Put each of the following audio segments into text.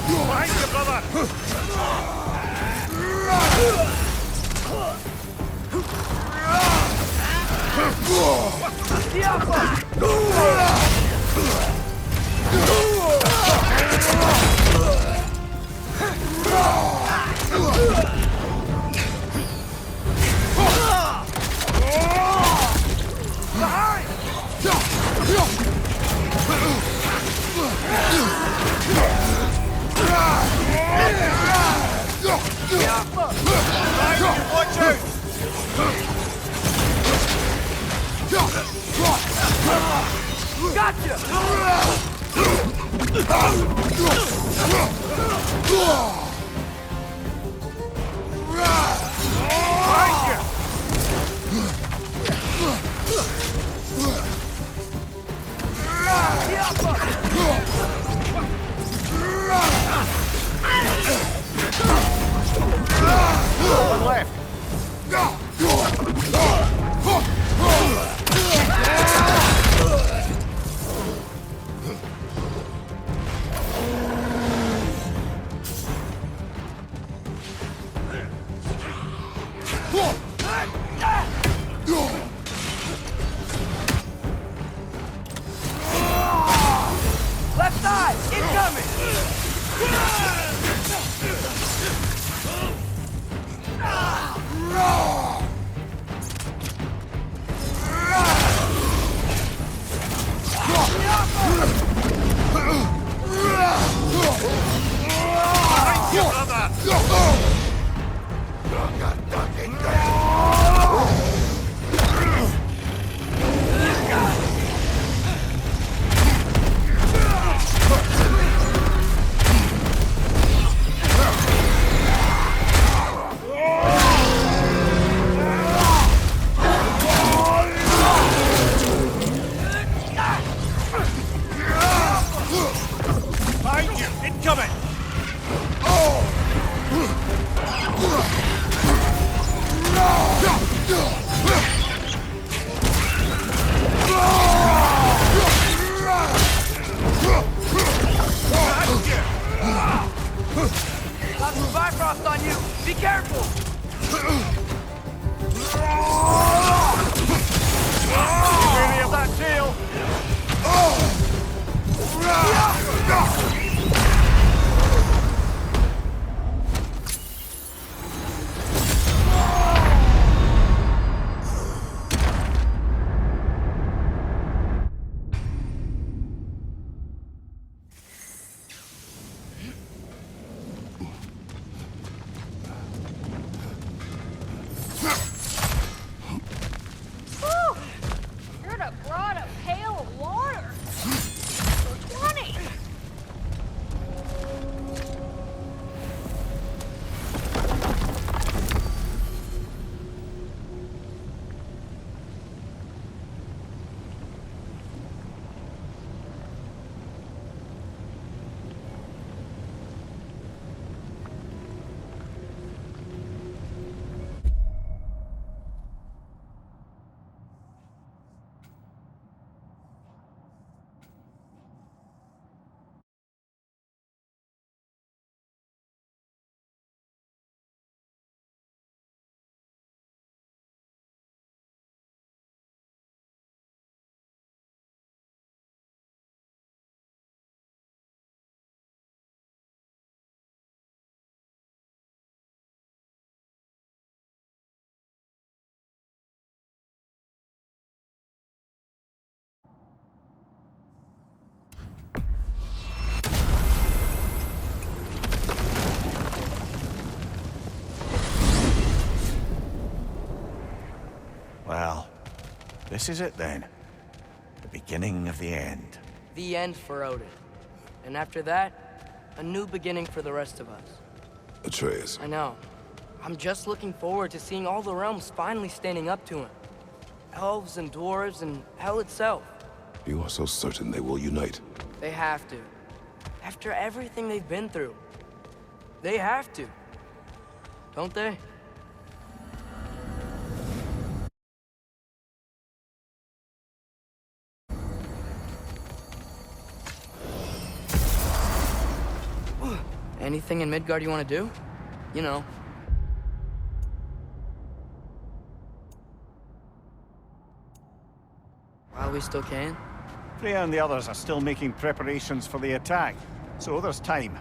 Behind you, brother! Watch out! Gotcha! One left. Left side! Incoming! Behind you! Incoming! Got some Bifrost on you! Be careful! Really of that deal! Should have brought a pail of water. Funny. Well, this is it then. The beginning of the end. The end for Odin. And after that, a new beginning for the rest of us. Atreus. I know. I'm just looking forward to seeing all the realms finally standing up to him. Elves and dwarves and hell itself. You are so certain they will unite. They have to. After everything they've been through. They have to. Don't they? Anything in Midgard you want to do? You know. While we still can. Freya and the others are still making preparations for the attack, so there's time.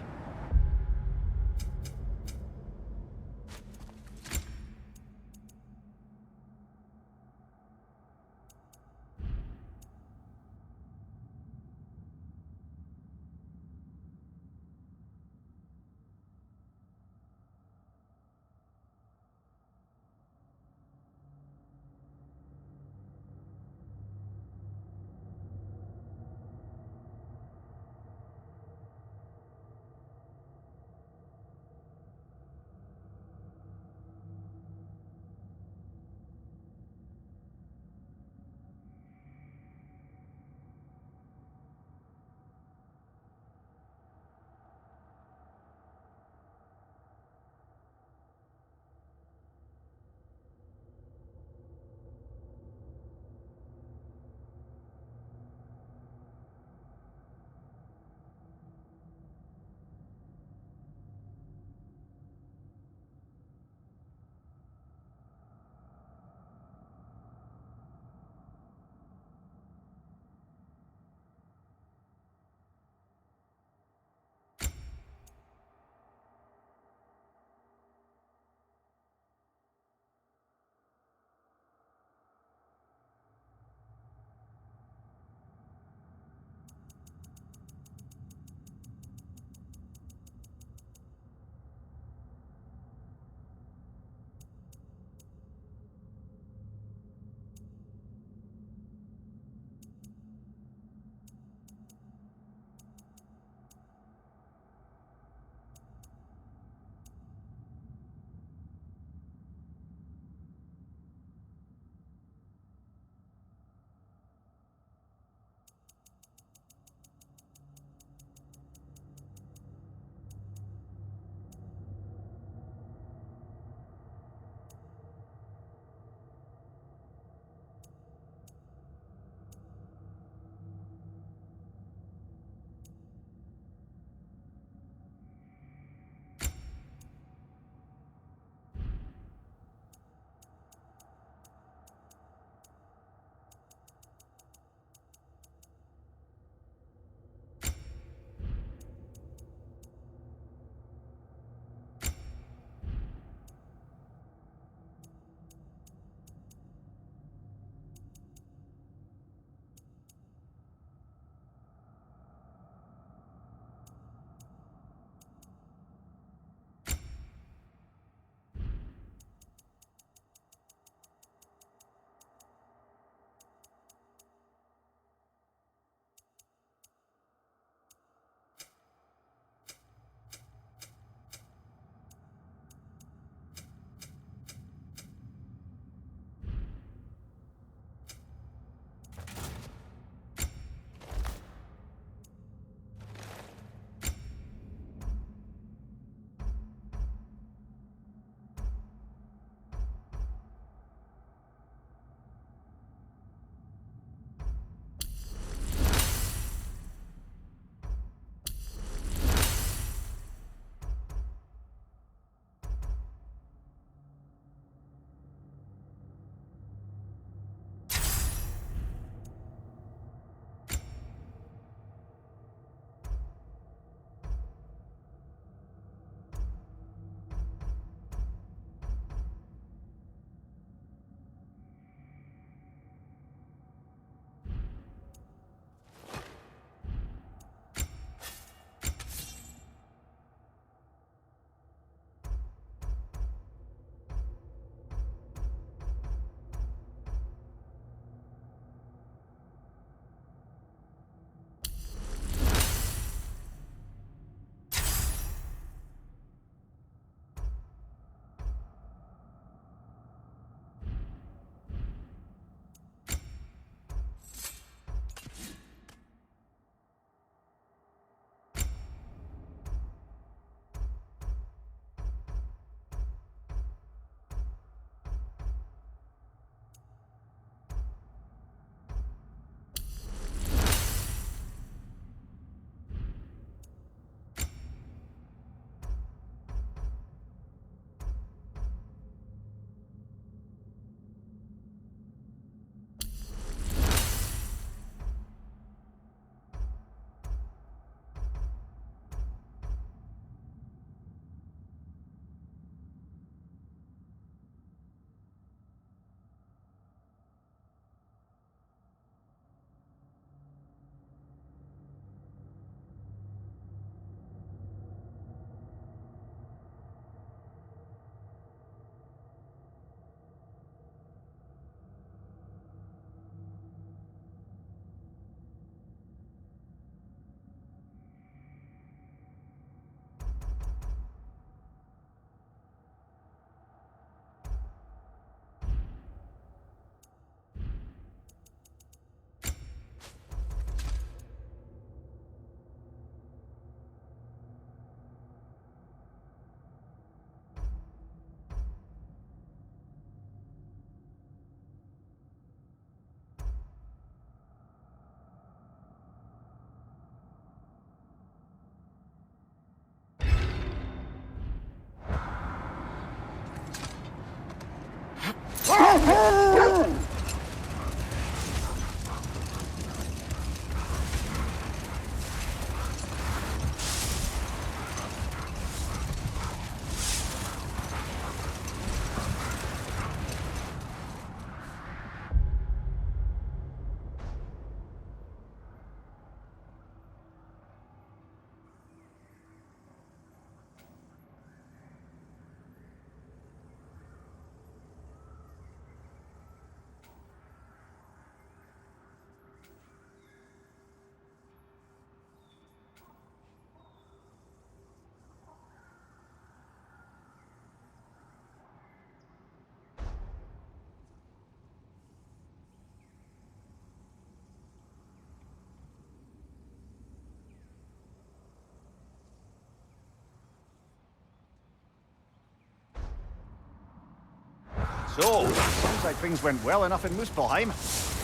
So, sounds like things went well enough in Muspelheim.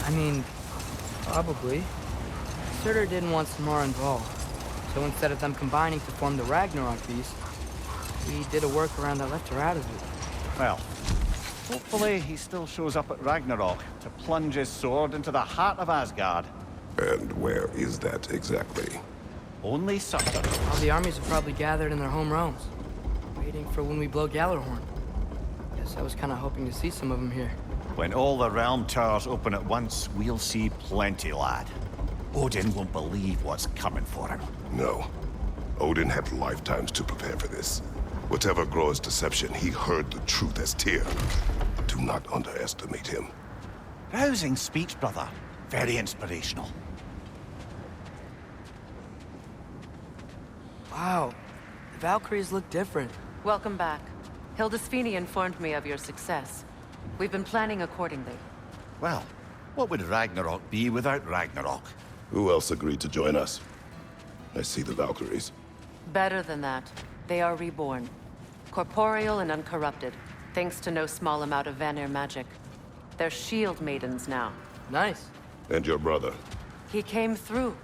I mean, probably. Surtur didn't want some more involved. So instead of them combining to form the Ragnarok beast, we did a workaround that left her out of it. Well, hopefully he still shows up at Ragnarok to plunge his sword into the heart of Asgard. And where is that exactly? Only Surtur. All the armies are probably gathered in their home realms, waiting for when we blow Gjallarhorn. Guess I was kind of hoping to see some of them here. When all the realm towers open at once, we'll see plenty, lad. Odin won't believe what's coming for him. No. Odin had lifetimes to prepare for this. Whatever Groa's deception, he heard the truth as Tyr. Do not underestimate him. Rousing speech, brother. Very inspirational. Wow, the Valkyries look different. Welcome back. Hildisvini informed me of your success. We've been planning accordingly. Well, what would Ragnarok be without Ragnarok? Who else agreed to join us? I see the Valkyries. Better than that, they are reborn. Corporeal and uncorrupted, thanks to no small amount of Vanir magic. They're shield maidens now. Nice. And your brother. He came through.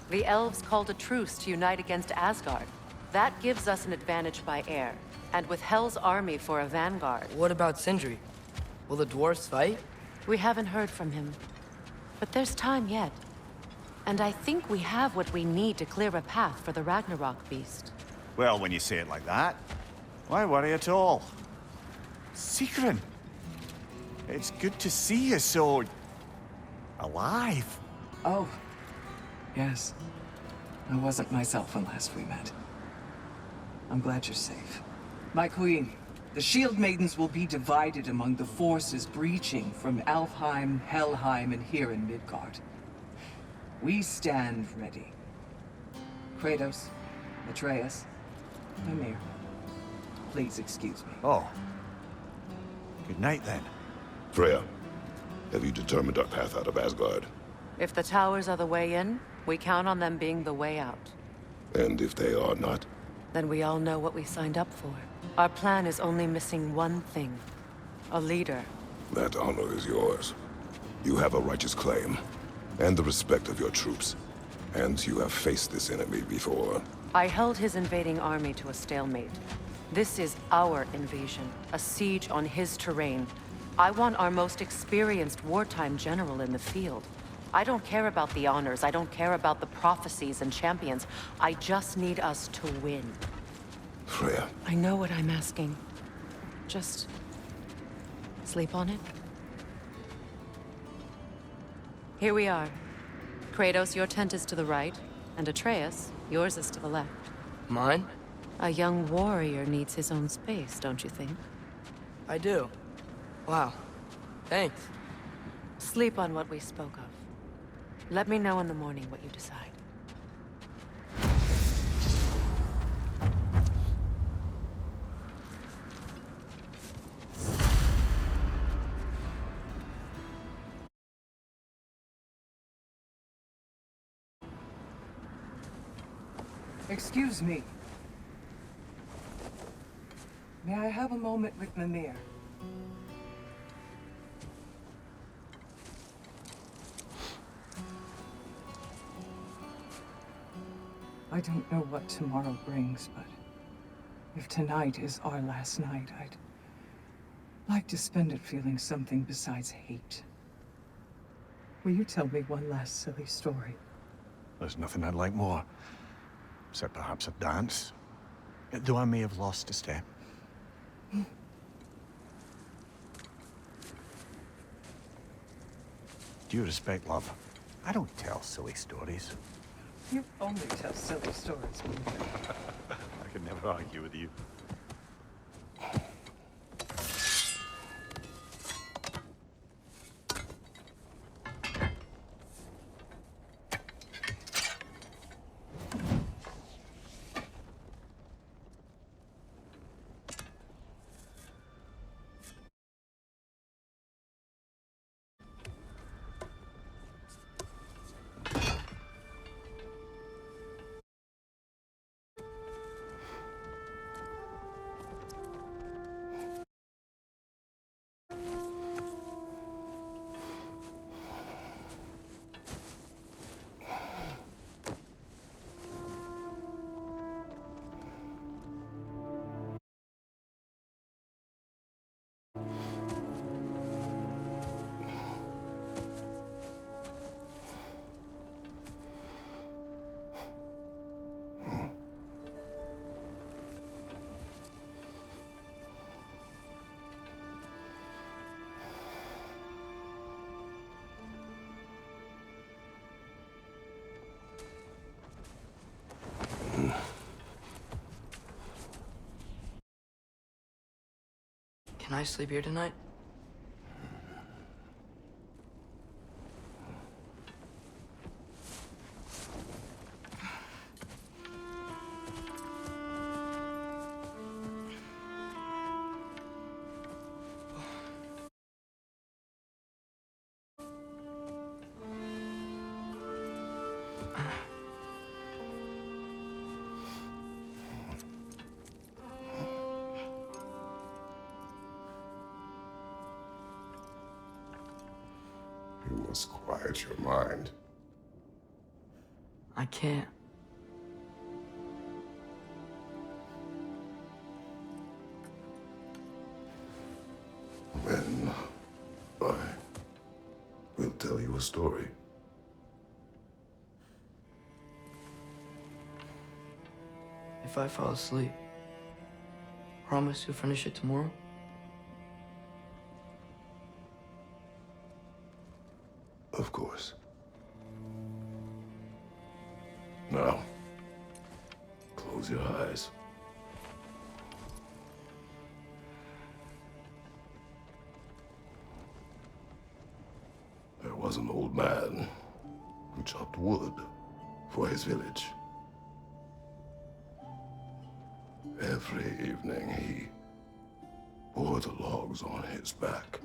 The elves called a truce to unite against Asgard. That gives us an advantage by air. And with Hel's army for a vanguard. What about Sindri? Will the dwarves fight? We haven't heard from him. But there's time yet. And I think we have what we need to clear a path for the Ragnarok beast. Well, when you say it like that, why worry at all? Sigrun, it's good to see you so... alive. Oh, yes. I wasn't myself when last we met. I'm glad you're safe. My queen, the Shield Maidens will be divided among the forces breaching from Alfheim, Helheim, and here in Midgard. We stand ready. Kratos, Atreus, Mimir, please excuse me. Oh. Good night, then. Freya, have you determined our path out of Asgard? If the towers are the way in, we count on them being the way out. And if they are not? Then we all know what we signed up for. Our plan is only missing one thing. A leader. That honor is yours. You have a righteous claim, and the respect of your troops. And you have faced this enemy before. I held his invading army to a stalemate. This is our invasion, a siege on his terrain. I want our most experienced wartime general in the field. I don't care about the honors, I don't care about the prophecies and champions. I just need us to win. Freya. I know what I'm asking. Just... sleep on it? Here we are. Kratos, your tent is to the right, and Atreus, yours is to the left. Mine? A young warrior needs his own space, don't you think? I do. Wow. Thanks. Sleep on what we spoke of. Let me know in the morning what you decide. Excuse me. May I have a moment with Mimir? I don't know what tomorrow brings, but if tonight is our last night, I'd like to spend it feeling something besides hate. Will you tell me one last silly story? There's nothing I'd like more. Except perhaps a dance. Though I may have lost a step. Due respect, love. I don't tell silly stories. You only tell silly stories. I could never argue with you. Can I sleep here tonight? You must quiet your mind. I can't. Then I will tell you a story. If I fall asleep, promise you'll finish it tomorrow? Of course. Now, close your eyes. There was an old man who chopped wood for his village. Every evening he bore the logs on his back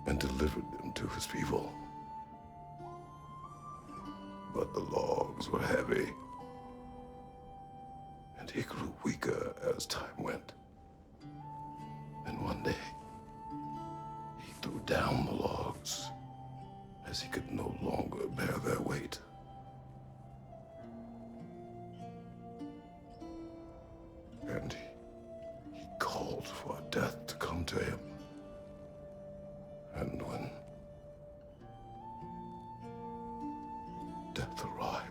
and delivered them to his people. But the logs were heavy, and he grew weaker as time went. And one day, he threw down the logs as he could no longer bear their weight. And he called for death to come to him. And when death arrived,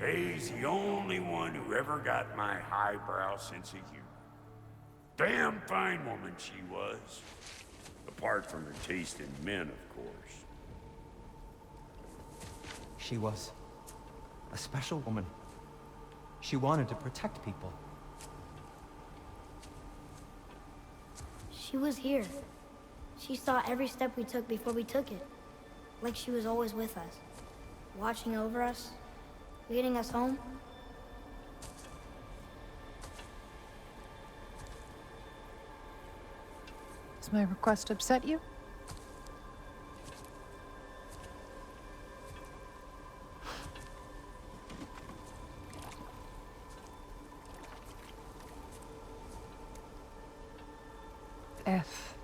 He's the only one who ever got my highbrow sense of humor. Damn fine woman she was. Apart from her taste in men, of course. She was a special woman. She wanted to protect people. She was here. She saw every step we took before we took it. Like she was always with us. Watching over us. Leading us home. Does my request upset you? Death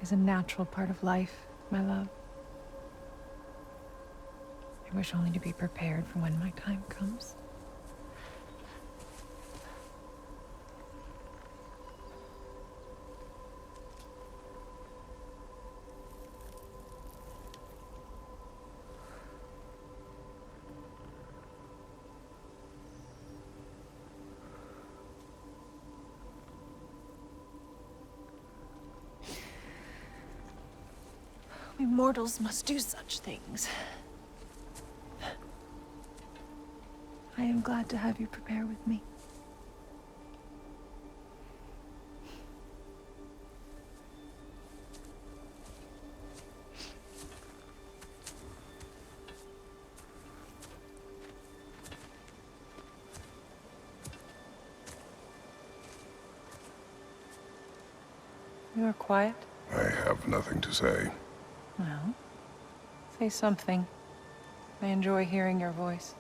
is a natural part of life, my love. I wish only to be prepared for when my time comes. We mortals must do such things. I am glad to have you prepare with me. You're quiet. I have nothing to say. Well, say something. I enjoy hearing your voice.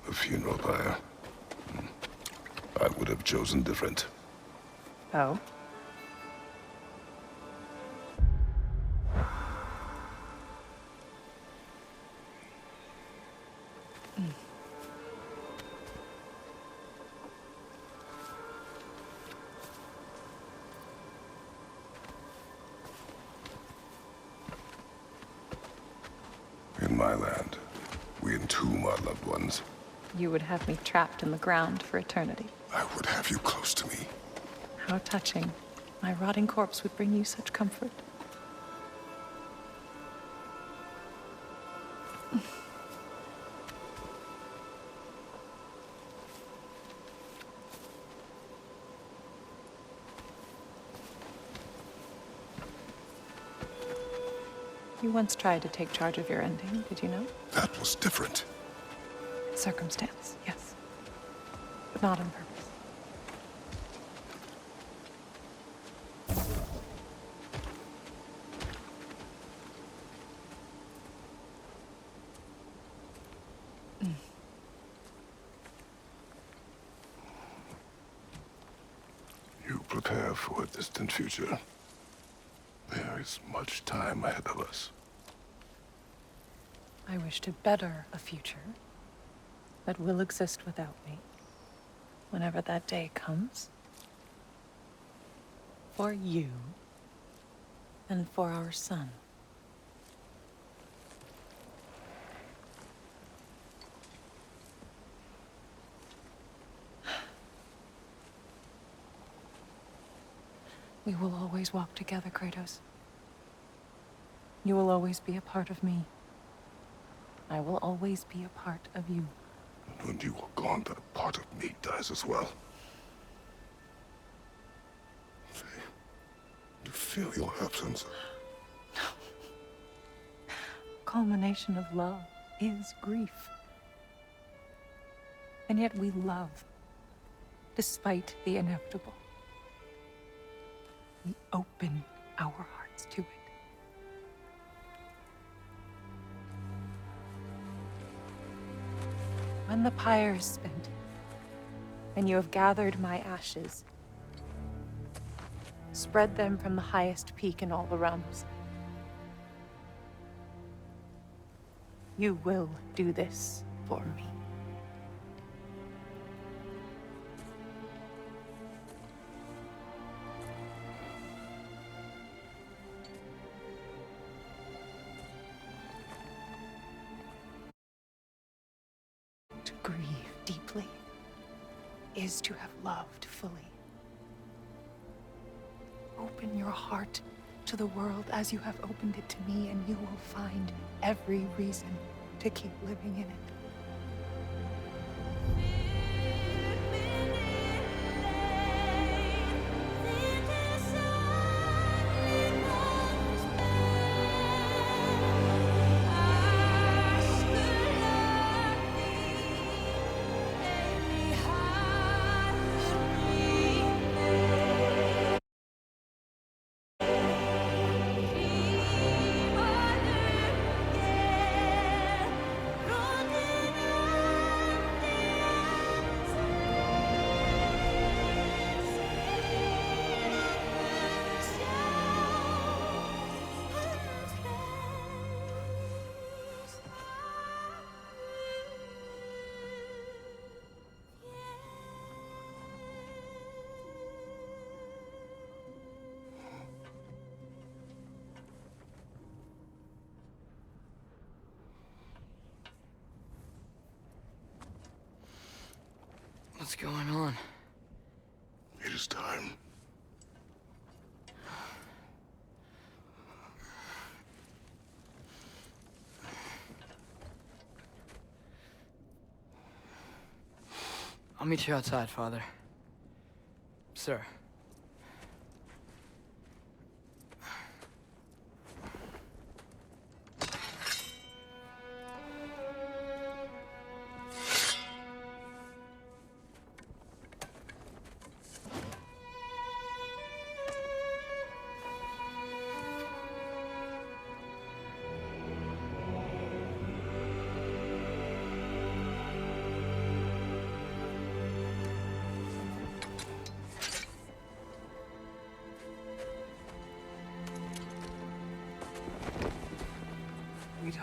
The funeral pyre. I would have chosen different. Oh? In my land, we entomb our loved ones. You would have me trapped in the ground for eternity. I would have you close to me. How touching. My rotting corpse would bring you such comfort. You once tried to take charge of your ending, did you know? That was different. Circumstance, yes. But not on purpose. You prepare for a distant future. There is much time ahead of us. I wish to better a future that will exist without me, whenever that day comes. For you, and for our son. We will always walk together, Kratos. You will always be a part of me. I will always be a part of you. And when you are gone, that part of me dies as well. You feel your absence. Culmination of love is grief. And yet we love, despite the inevitable. We open our hearts to it. When the pyre is spent, and you have gathered my ashes, spread them from the highest peak in all the realms. You will do this for me. To grieve deeply is to have loved fully. Open your heart to the world as you have opened it to me, and you will find every reason to keep living in it. What's going on? It is time. I'll meet you outside, Father. Sir.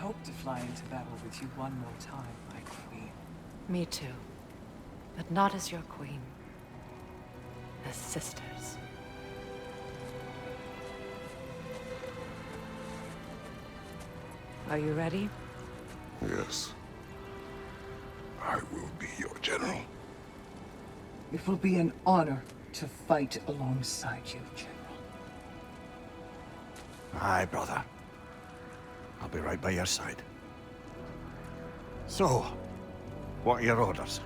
hope to fly into battle with you one more time, my queen. Me too. But not as your queen. As sisters. Are you ready? Yes. I will be your general. It will be an honor to fight alongside you, General. Aye, brother. I'll be right by your side. So, what are your orders?